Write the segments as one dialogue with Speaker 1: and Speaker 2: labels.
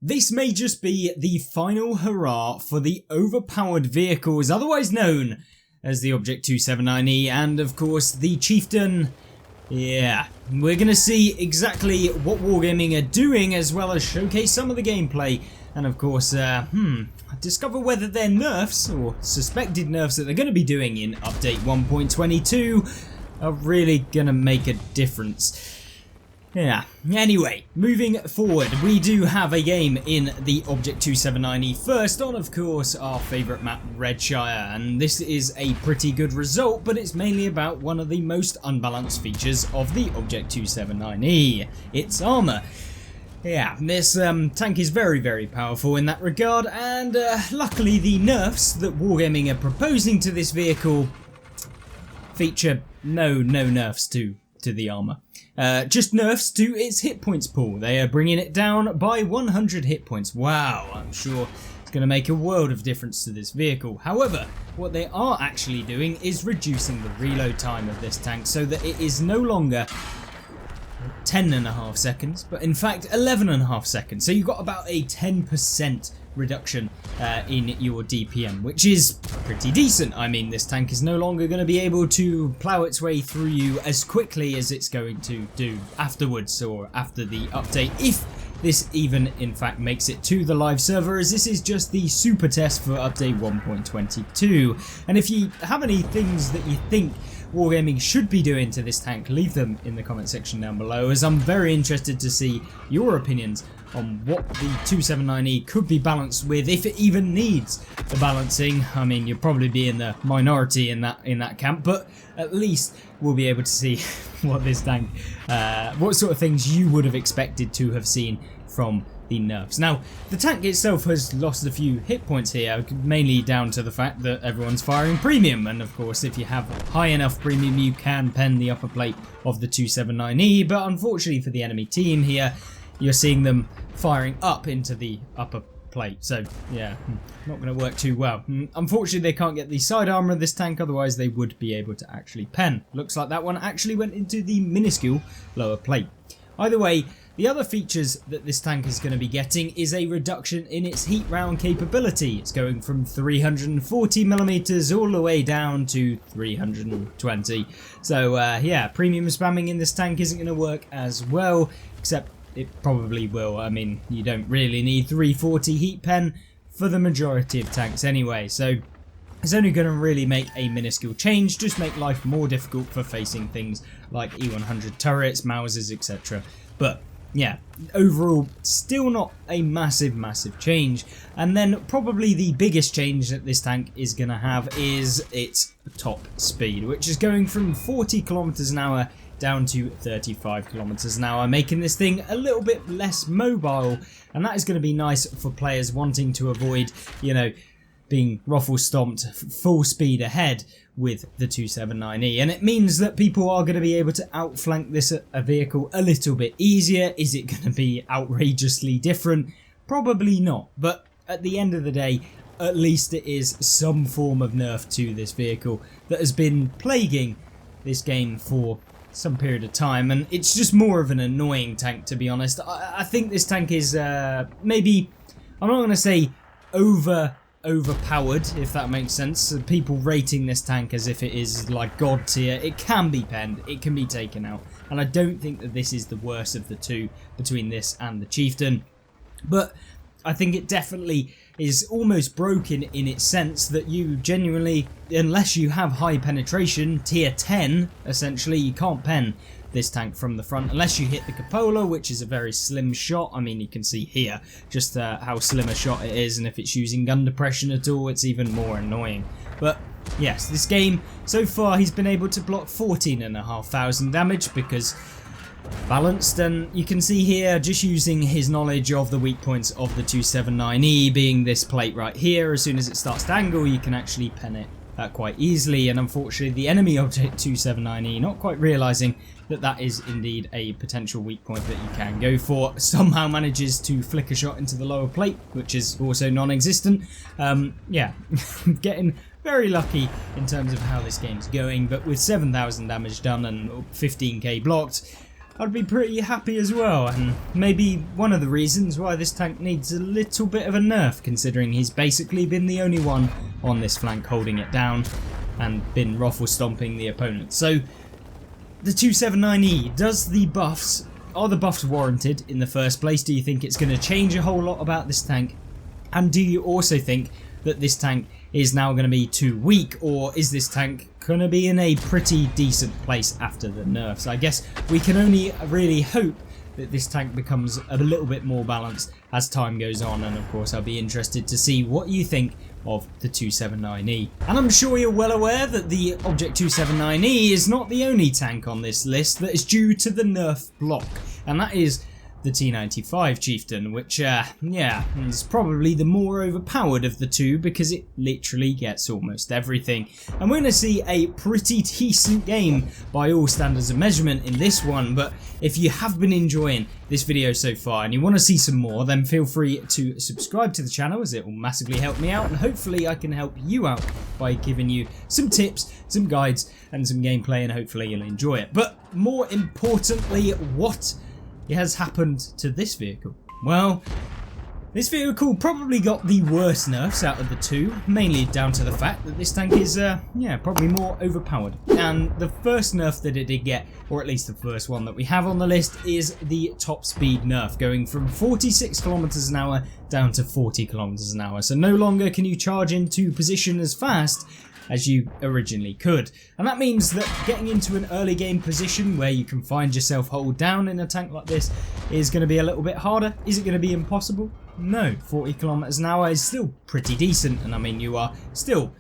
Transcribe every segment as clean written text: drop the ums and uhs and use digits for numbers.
Speaker 1: This may just be the final hurrah for the overpowered vehicles, otherwise known as the Object 279E, and of course the Chieftain. Yeah, we're gonna see exactly what Wargaming are doing, as well as showcase some of the gameplay, and of course, discover whether their nerfs, or suspected nerfs that they're gonna be doing in update 1.22, are really gonna make a difference. Yeah, anyway, moving forward, we do have a game in the Object 279E first on, of course, our favourite map, Redshire, and this is a pretty good result, but it's mainly about one of the most unbalanced features of the Object 279E, its armour. Yeah, this tank is very, very powerful in that regard, and luckily the nerfs that Wargaming are proposing to this vehicle feature no nerfs to the armour. Just nerfs to its hit points pool. They are bringing it down by 100 hit points. Wow, I'm sure it's going to make a world of difference to this vehicle. However, what they are actually doing is reducing the reload time of this tank so that it is no longer 10.5 seconds, but in fact 11.5 seconds. So you've got about a 10% reduction in your DPM, which is pretty decent. I mean, this tank is no longer going to be able to plow its way through you as quickly as it's going to do afterwards, or after the update, if this even in fact makes it to the live server, as this is just the super test for update 1.22. And if you have any things that you think Wargaming should be doing to this tank, leave them in the comment section down below, as I'm very interested to see your opinions on what the 279E could be balanced with, if it even needs the balancing. I mean, you'll probably be in the minority in that camp, but at least we'll be able to see what this tank, what sort of things you would have expected to have seen from the nerfs. Now, the tank itself has lost a few hit points here, mainly down to the fact that everyone's firing premium, and of course if you have high enough premium you can pen the upper plate of the 279E, but unfortunately for the enemy team here, you're seeing them firing up into the upper plate, so yeah, not going to work too well. Unfortunately they can't get the side armour of this tank, otherwise they would be able to actually pen. Looks like that one actually went into the minuscule lower plate. Either way, the other features that this tank is going to be getting is a reduction in its heat round capability. It's going from 340mm all the way down to 320. So yeah, premium spamming in this tank isn't going to work as well, except it probably will. I mean, you don't really need 340 heat pen for the majority of tanks anyway, so it's only going to really make a minuscule change, just make life more difficult for facing things like E100 turrets, Mausers, etc. But yeah, overall, still not a massive change. And then probably the biggest change that this tank is going to have is its top speed, which is going from 40 kilometers an hour down to 35 kilometers an hour, making this thing a little bit less mobile, and that is going to be nice for players wanting to avoid, you know, being ruffle stomped full speed ahead with the 279E, and it means that people are going to be able to outflank this vehicle a little bit easier. Is it going to be outrageously different? Probably not, but at the end of the day, at least it is some form of nerf to this vehicle that has been plaguing this game for some period of time, and it's just more of an annoying tank, to be honest. I think this tank is maybe, I'm not going to say overpowered, if that makes sense. People rating this tank as if it is like god tier. It can be penned, it can be taken out, and I don't think that this is the worst of the two between this and the Chieftain, but I think it definitely is almost broken in its sense that you genuinely, unless you have high penetration, tier 10, essentially, you can't pen this tank from the front unless you hit the cupola, which is a very slim shot. I mean, you can see here just how slim a shot it is, and if it's using gun depression at all, it's even more annoying. But yes, this game, so far he's been able to block 14,500 damage because balanced, and you can see here, just using his knowledge of the weak points of the 279E, being this plate right here, as soon as it starts to angle you can actually pen it quite easily, and unfortunately the enemy Object 279E, not quite realising that that is indeed a potential weak point that you can go for, somehow manages to flick a shot into the lower plate, which is also non-existent. Yeah, getting very lucky in terms of how this game's going, but with 7,000 damage done and 15k blocked, I'd be pretty happy as well, and maybe one of the reasons why this tank needs a little bit of a nerf, considering he's basically been the only one on this flank holding it down and been ruffle stomping the opponent. So the 279E, are the buffs warranted in the first place? Do you think it's going to change a whole lot about this tank? And do you also think that this tank is now going to be too weak, or is this tank going to be in a pretty decent place after the nerfs? I guess we can only really hope that this tank becomes a little bit more balanced as time goes on, and of course I'll be interested to see what you think of the 279E. And I'm sure you're well aware that the Object 279E is not the only tank on this list that is due to the nerf block, and that is the T95 Chieftain, which is probably the more overpowered of the two because it literally gets almost everything. And we're going to see a pretty decent game by all standards of measurement in this one, but if you have been enjoying this video so far and you want to see some more, then feel free to subscribe to the channel, as it will massively help me out, and hopefully I can help you out by giving you some tips, some guides and some gameplay, and hopefully you'll enjoy it. But more importantly, what has happened to this vehicle? Well, this vehicle probably got the worst nerfs out of the two, mainly down to the fact that this tank is probably more overpowered. And the first nerf that it did get, or at least the first one that we have on the list, is the top speed nerf, going from 46 kilometers an hour down to 40 kilometers an hour. So no longer can you charge into position as fast as you originally could. And that means that getting into an early game position where you can find yourself hold down in a tank like this is going to be a little bit harder. Is it going to be impossible? No, 40 kilometers an hour is still pretty decent, and I mean you are still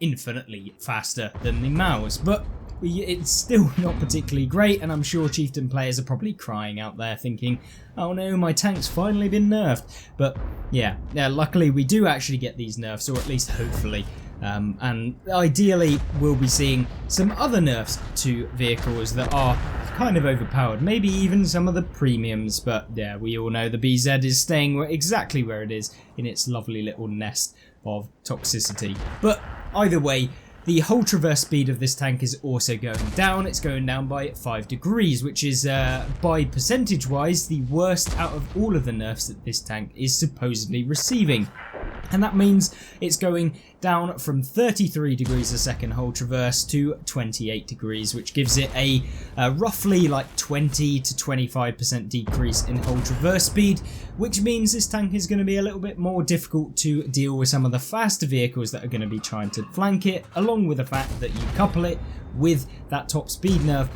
Speaker 1: infinitely faster than the mouse, but it's still not particularly great, and I'm sure Chieftain players are probably crying out there thinking, oh no, my tank's finally been nerfed. But yeah, luckily we do actually get these nerfs, or at least hopefully. And ideally we'll be seeing some other nerfs to vehicles that are kind of overpowered, maybe even some of the premiums, but yeah, we all know the BZ is staying exactly where it is in its lovely little nest of toxicity. But either way, the whole traverse speed of this tank is also going down. It's going down by 5 degrees, which is, by percentage-wise, the worst out of all of the nerfs that this tank is supposedly receiving. And that means it's going down from 33 degrees a second whole traverse to 28 degrees, which gives it a roughly like 20 to 25% decrease in whole traverse speed, which means this tank is going to be a little bit more difficult to deal with some of the faster vehicles that are going to be trying to flank it, along with the fact that you couple it with that top speed nerf.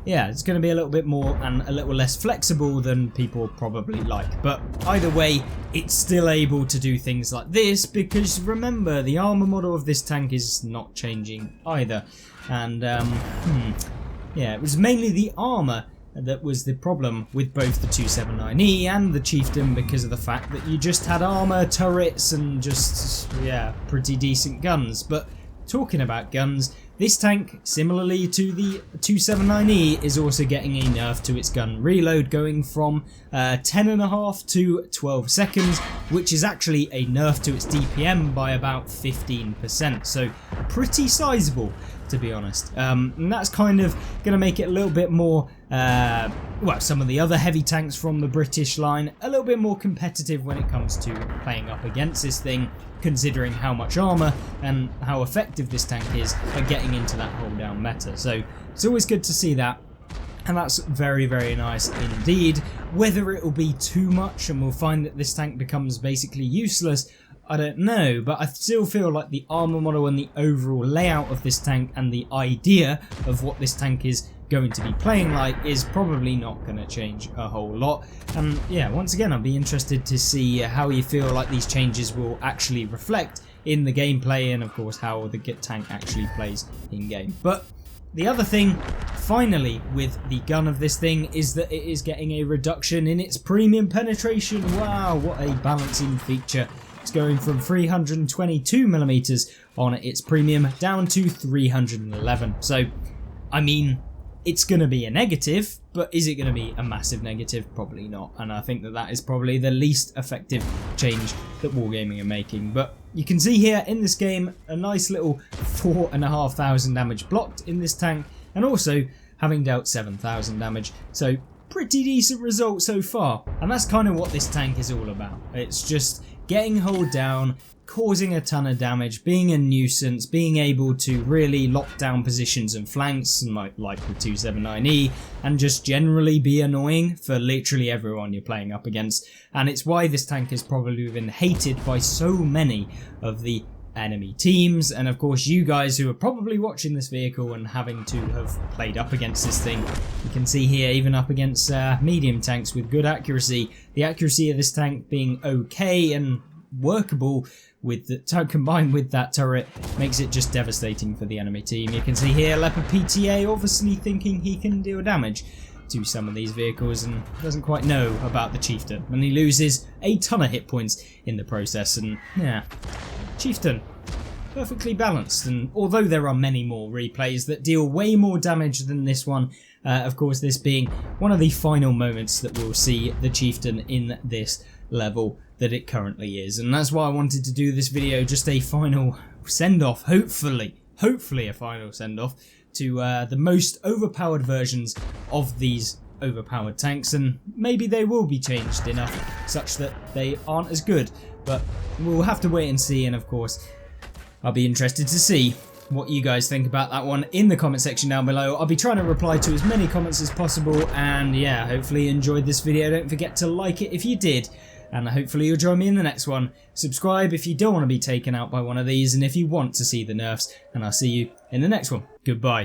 Speaker 1: Yeah, it's going to be a little bit more and a little less flexible than people probably like. But either way, it's still able to do things like this, because remember, the armor model of this tank is not changing either. And yeah, it was mainly the armor that was the problem with both the 279E and the Chieftain, because of the fact that you just had armor, turrets, and just, yeah, pretty decent guns. But talking about guns, this tank, similarly to the 279E, is also getting a nerf to its gun reload, going from 10.5 to 12 seconds, which is actually a nerf to its DPM by about 15%, so pretty sizable, to be honest. And that's kind of going to make it a little bit more, well, some of the other heavy tanks from the British line, a little bit more competitive when it comes to playing up against this thing, considering how much armor and how effective this tank is at getting into that hold down meta. So it's always good to see that, and that's very, very nice indeed. Whether it will be too much and we'll find that this tank becomes basically useless, I don't know, but I still feel like the armor model and the overall layout of this tank and the idea of what this tank is going to be playing like is probably not going to change a whole lot. And yeah, once again, I'll be interested to see how you feel like these changes will actually reflect in the gameplay, and of course how the tank actually plays in game. But the other thing, finally, with the gun of this thing is that it is getting a reduction in its premium penetration. Wow, what a balancing feature. It's going from 322mm on its premium down to 311. So, I mean, it's going to be a negative, but is it going to be a massive negative? Probably not. And I think that that is probably the least effective change that Wargaming are making. But you can see here in this game a nice little 4,500 damage blocked in this tank, and also having dealt 7,000 damage. So pretty decent result so far. And that's kind of what this tank is all about. It's just getting hull down, causing a ton of damage, being a nuisance, being able to really lock down positions and flanks, and like the 279E, and just generally be annoying for literally everyone you're playing up against. And it's why this tank has probably been hated by so many of the enemy teams, and of course you guys who are probably watching this vehicle and having to have played up against this thing. You can see here, even up against medium tanks with good accuracy, the accuracy of this tank being okay and workable with the combined with that turret makes it just devastating for the enemy team. You can see here Leopard PTA obviously thinking he can deal damage to some of these vehicles and doesn't quite know about the chieftain, and he loses a ton of hit points in the process. And yeah, chieftain perfectly balanced, and although there are many more replays that deal way more damage than this one, of course this being one of the final moments that we'll see the chieftain in this level that it currently is. And that's why I wanted to do this video, just a final send-off, hopefully a final send-off to the most overpowered versions of these overpowered tanks, and maybe they will be changed enough such that they aren't as good, but we'll have to wait and see. And of course I'll be interested to see what you guys think about that one in the comment section down below. I'll be trying to reply to as many comments as possible, and yeah, hopefully you enjoyed this video. Don't forget to like it if you did, and hopefully you'll join me in the next one. Subscribe if you don't want to be taken out by one of these, and if you want to see the nerfs, and I'll see you in the next one. Goodbye.